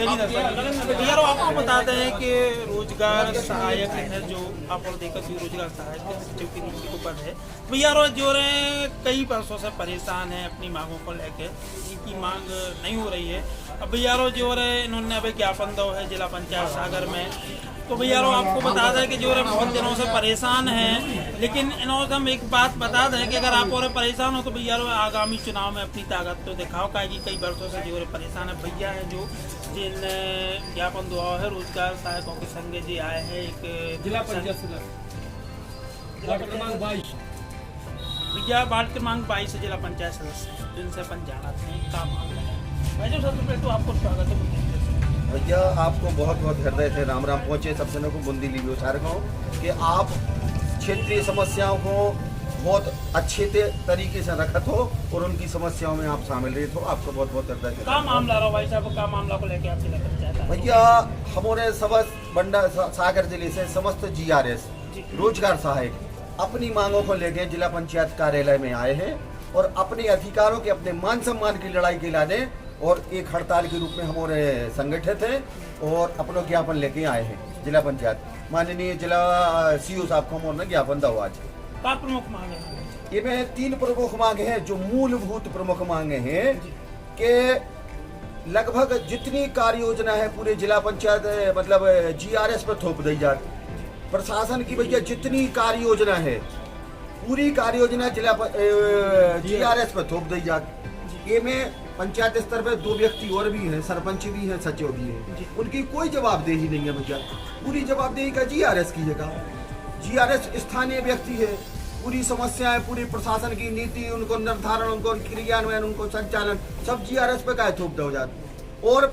भैया आपको बताते हैं कि रोजगार सहायक है जो आप और देखा कि रोजगार सहायक सचिव की नियुक्ति को पद है। भैया जो रहे कई वर्षों से परेशान है अपनी मांगों को लेकर, इनकी मांग नहीं हो रही है। अब भैया जो रहे इन्होंने अभी ज्ञापन दो है जिला पंचायत सागर में। तो भैया आपको बता दें कि जो रहे बहुत दिनों से परेशान हैं, लेकिन इन्होंने हम एक बात बता दें कि अगर आप और परेशान हो तो भैया आगामी चुनाव में अपनी ताकत तो दिखाओ, क्या कि कई वर्षों से जो परेशान है भैया है जो जिन ज्ञापन दुआ है रोजगार सहायकों के संग जी आए हैं एक जिला पंचायत क्रमांक 22 भैया वार्ड क्रमांक 22 से जिला पंचायत सदस्य जिनसे अपन जाना थे काम मामला है। भाई जो सबसे पहले तो आपको स्वागत है भैया, आपको बहुत बहुत हृदय से राम राम पहुँचे सबसे को बूंदी ली विचारकों कि आप क्षेत्रीय समस्याओं को बहुत अच्छे तरीके से रखत हो और उनकी समस्याओं में आप शामिल रहे हो। आपको बहुत बहुत हृदय से क्या मामला रहा भाई साहब, क्या मामला को लेकर आपसे लेकर चाहता भैया, हमारे समस्त बंडा सागर जिले से समस्त GRS रोजगार सहायक अपनी मांगों को लेकर जिला पंचायत कार्यालय में आए हैं और अपने अधिकारों के अपने मान सम्मान की लड़ाई के लाने और एक हड़ताल के रूप में हमारे संगठित हैं और अपना ज्ञापन लेके आए हैं जिला पंचायत माननीय जिला CO साहब को हमारे ज्ञापन दो आज। क्या प्रमुख मांगे हैं? ये में 3 प्रमुख मांगे हैं जो मूलभूत प्रमुख मांगे हैं कि लगभग जितनी कार्य योजना है पूरे जिला पंचायत मतलब GRS पर थोप दी जाए। प्रशासन की भैया जितनी कार्य योजना है पूरी कार्य योजना जिला GRS पर थोप दी जाए। ये में पंचायत स्तर पे 2 व्यक्ति और भी हैं, सरपंच भी हैं, सचिव भी हैं, उनकी कोई जवाबदेही नहीं है भैया। पूरी जवाबदेही का GRS की जगह। GRS स्थानीय व्यक्ति है, पूरी समस्याएं पूरी प्रशासन की नीति उनको निर्धारण उनको क्रियान्वयन उनको संचालन सब GRS पे का थोप दो जाते। और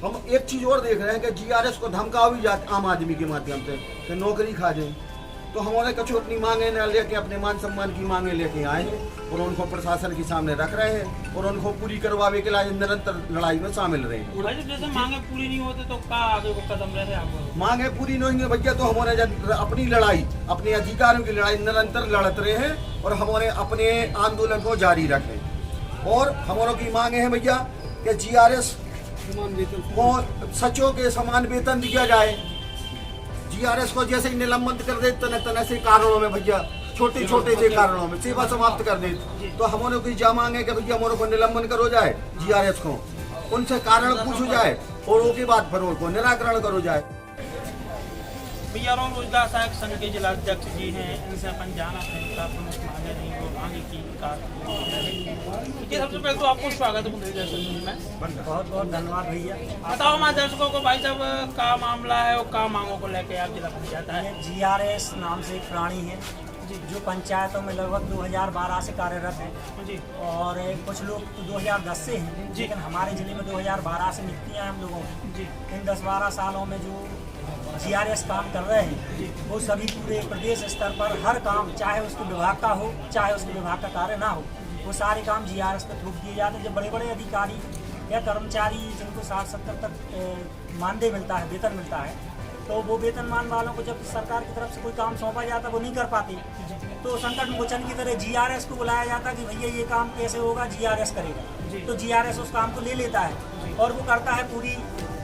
हम एक चीज और देख रहे हैं कि GRS को धमकाओ भी जाते आम आदमी के माध्यम से कि नौकरी खा जाए। तो हमारे कछु अपनी मांगे न लेके अपने मान सम्मान की मांगे लेके आए हैं और उनको प्रशासन के सामने रख रहे हैं और उनको पूरी करवाने के लिए निरंतर लड़ाई में शामिल रहे हैं। जैसे मांगे पूरी नहीं होते तो क्या आगे को कदम रहे आपको? मांगे पूरी नहीं होंगे भैया तो हमारे अपनी लड़ाई अपने अधिकारों की लड़ाई निरंतर लड़त रहे हैं और हमारे अपने आंदोलन को जारी रखें। और हमारों की मांगे है भैया कि GRS को सचिवों के समान वेतन दिया जाए। GRS को जैसे ही निलंबित कर दे तरह से कारणों में भैया छोटे छोटे से कारणों में सेवा समाप्त कर दे तो हमारे की जा मांगे कि भैया हमारे को निलंबन करो जाए GRS को, उनसे कारण पूछो जाए और उसके बाद फिर उनको निराकरण करो जाए। भैया रोजगार सहायक संघ के जिला अध्यक्ष जी हैं, इनसे अपन जाना है प्रमुख मांगे नहीं वो मांगे की सबसे पहले तो आपको स्वागत है में बहुत बहुत धन्यवाद भैया। बताओ हमारे दर्शकों को भाई साहब क्या मामला है और क्या मांगों को लेकर आप जिला पंचायत है? GRS नाम से एक प्राणी है जो पंचायतों में लगभग 2012 से कार्यरत है जी और कुछ लोग 2010 से हैं लेकिन हमारे जिले में 2012 से नियुक्तियाँ हम लोगों की जी। इन 10-12 सालों में जो GRS काम कर रहे हैं वो सभी पूरे प्रदेश स्तर पर हर काम चाहे उसके विभाग का हो चाहे उसके विभाग का कार्य ना हो वो सारे काम GRS पर थोप दिए जाते हैं। जब बड़े बड़े अधिकारी या कर्मचारी जिनको 60-70 तक मानदेय मिलता है वेतन मिलता है तो वो वेतनमान वालों को जब सरकार की तरफ से कोई काम सौंपा जाता वो नहीं कर पाते तो संकट मोचन की तरह GRS को बुलाया जाता कि भैया ये काम कैसे होगा, GRS करेगा। तो GRS उस काम को ले लेता है और वो करता है पूरी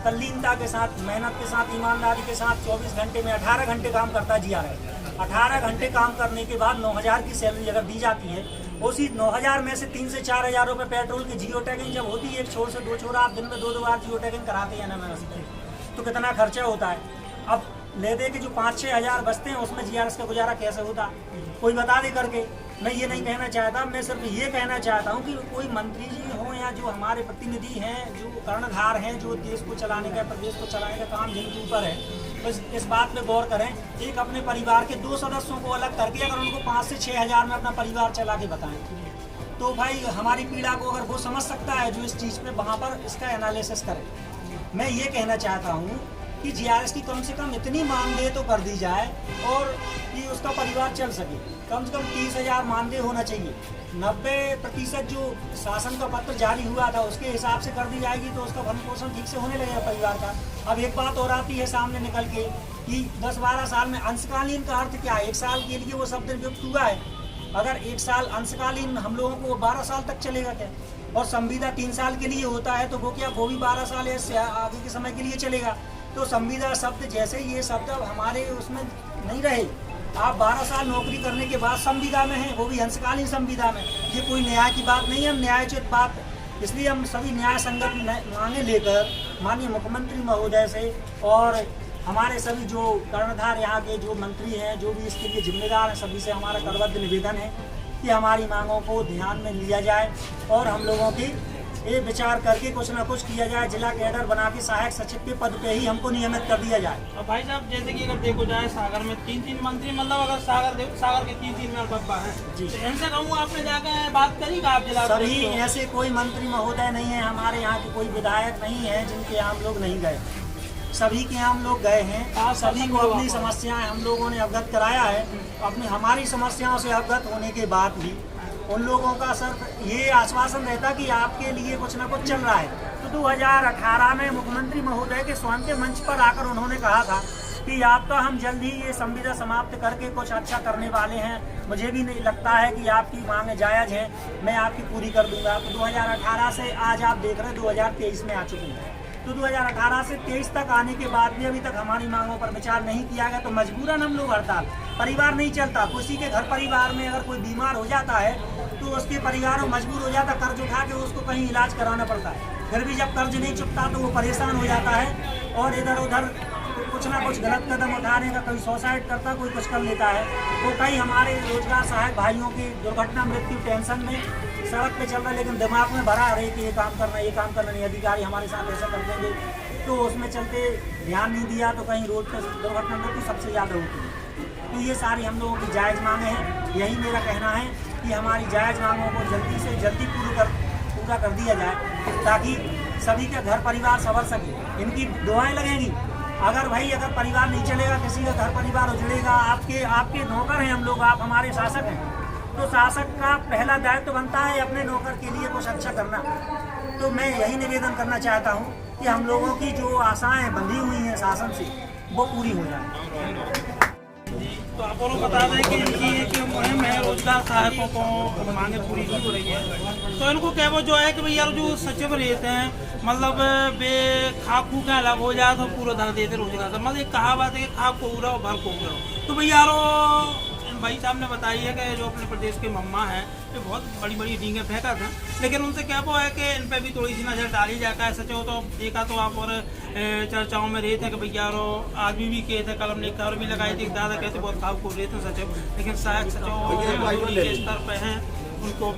तल्लीनता के साथ मेहनत के साथ ईमानदारी के साथ 24 घंटे में 18 घंटे काम करता है GRS। 18 घंटे काम करने के बाद 9,000 की सैलरी अगर दी जाती है उसी 9,000 में से 3 से 4,000 रुपये पेट्रोल की जियो टैगिंग जब होती है एक छोर से 2 छोर आप दिन में 2 बार जियो टैगिंग कराते हैं ना तो कितना खर्चा होता है। अब ले दे के जो 5-6 हज़ार बचते हैं उसमें GRS का गुजारा कैसे होता कोई बता दे करके। मैं ये नहीं कहना चाहता, मैं सिर्फ ये कहना चाहता हूँ कि कोई मंत्री जी हों या जो हमारे प्रतिनिधि हैं जो कर्णधार हैं जो देश को चलाने का प्रदेश को चलाने का काम जिनके ऊपर है तो इस बात पे गौर करें। एक अपने परिवार के 2 सदस्यों को अलग करके अगर उनको 5 से 6 हज़ार में अपना परिवार चला के बताएं तो भाई हमारी पीड़ा को अगर वो समझ सकता है जो इस चीज़ पे वहाँ पर इसका एनालिसिस करे। मैं ये कहना चाहता हूँ कि GRS की कम से कम इतनी मानदेय तो कर दी जाए और कि उसका परिवार चल सके। कम से कम 30,000 मानदेय होना चाहिए। 90% जो शासन का पत्र जारी हुआ था उसके हिसाब से कर दी जाएगी तो उसका भरण पोषण ठीक से होने लगेगा परिवार का। अब एक बात और आती है सामने निकल के कि 10-12 साल में अंशकालीन का अर्थ क्या है? 1 साल के लिए वो शब्द युक्त हुआ है। अगर 1 साल अंशकालीन हम लोगों को 12 साल तक चलेगा क्या? और संविदा 3 साल के लिए होता है, तो वो क्या वो भी 12 साल या आगे के समय के लिए चलेगा। तो संविदा शब्द जैसे ये शब्द अब हमारे उसमें नहीं रहे। आप 12 साल नौकरी करने के बाद संविदा में हैं, वो भी अंशकालीन संविदा में। ये कोई न्याय की बात नहीं है, न्यायोचित बात। इसलिए हम सभी न्याय संगत मांगे लेकर माननीय मुख्यमंत्री महोदय से और हमारे सभी जो कर्णधार यहाँ के जो मंत्री हैं, जो भी इसके लिए जिम्मेदार हैं, सभी से हमारा करबद्ध निवेदन है कि हमारी मांगों को ध्यान में लिया जाए और हम लोगों की ये विचार करके कुछ ना कुछ किया जाए। जिला कैडर बना के सहायक सचिव के पद पे ही हमको नियमित कर दिया जाए। और भाई साहब जैसे कि अगर देखो जाए सागर में 3 मंत्री, मतलब अगर सागर के 3 मेयर बब्बा हैं, तो इनसे कहूँ आपने जाकर बात करी का आप जिला? सभी ऐसे कोई मंत्री महोदय नहीं है, हमारे यहाँ के कोई विधायक नहीं है जिनके यहाँ हम लोग नहीं गए। सभी के यहाँ हम लोग गए हैं, सभी को अपनी समस्याएं हम लोगों ने अवगत कराया है। अपनी हमारी समस्याओं से अवगत होने के बाद भी उन लोगों का सिर्फ ये आश्वासन रहता कि आपके लिए कुछ ना कुछ चल रहा है। तो 2018 में मुख्यमंत्री महोदय के स्वयं के मंच पर आकर उन्होंने कहा था कि आपका हम जल्द ही ये संविदा समाप्त करके कुछ अच्छा करने वाले हैं। मुझे भी नहीं लगता है कि आपकी मांगें जायज़ हैं, मैं आपकी पूरी कर दूंगा। तो 2018 से आज आप देख रहे हैं 2023 में आ चुकी है। तो 2018 से 23 तक आने के बाद भी अभी तक हमारी मांगों पर विचार नहीं किया गया। तो मजबूरन हम लोग हड़ताल, परिवार नहीं चलता। किसी के घर परिवार में अगर कोई बीमार हो जाता है तो उसके परिवार में मजबूर हो जाता, कर्ज उठा के उसको कहीं इलाज कराना पड़ता है। फिर भी जब कर्ज नहीं चुकता तो वो परेशान हो जाता है और इधर उधर कुछ ना कुछ गलत कदम उठाने का, कोई सुसाइड करता, कोई कुछ कर लेता है। तो कई हमारे रोजगार सहायक भाइयों की दुर्घटना मृत्यु टेंशन में सड़क पे चल रहा है, लेकिन दिमाग में भरा रहे कि ये काम करना नहीं, अधिकारी हमारे साथ ऐसा कर देंगे, तो उसमें चलते ध्यान नहीं दिया तो कहीं रोड पर दुर्घटना मृत्यु सबसे ज़्यादा होती है। तो ये सारी हम लोगों की जायज़ मांगे हैं। यही मेरा कहना है कि हमारी जायज़ मांगों को जल्दी से जल्दी पूरा कर दिया जाए ताकि सभी के घर परिवार संवर सके। इनकी दुआएं लगेंगी। अगर परिवार नहीं चलेगा, किसी का घर परिवार उजड़ेगा, आपके नौकर हैं हम लोग, आप हमारे शासक हैं, तो शासक का पहला दायित्व बनता है अपने नौकर के लिए कुछ अच्छा करना। तो मैं यही निवेदन करना चाहता हूँ कि हम लोगों की जो आशाएं बंधी हुई हैं शासन से वो पूरी हो जाए। तो आप लोग बता दें कि इनकी एक मुहिम है रोजगार सहायकों को मांगे पूरी नहीं हो रही है। तो इनको क्या वो जो है कि भैया जो सचिव रहते हैं, मतलब वे खाक खू का अलग हो जाए तो पूरा धर देते रोजगार से। मतलब एक कहावत है कि खाक को उड़ाओ भर को उड़ाओ। तो भैया भाई साहब ने बताई है कि जो अपने प्रदेश के मम्मा हैं ये बहुत बड़ी बड़ी डींगे फेंका था, लेकिन उनसे क्या वो है कि इन पर भी थोड़ी सी नज़र डाली जाता है। सच हो तो देखा तो आप और चर्चाओं में रहते हैं कि भैया आदमी भी कहते हैं, कलम लिखकर भी लगाई थी, दादा कहते बहुत खाब को रहते हैं सचिव, लेकिन सहायक सचिव के स्तर पर हैं उनको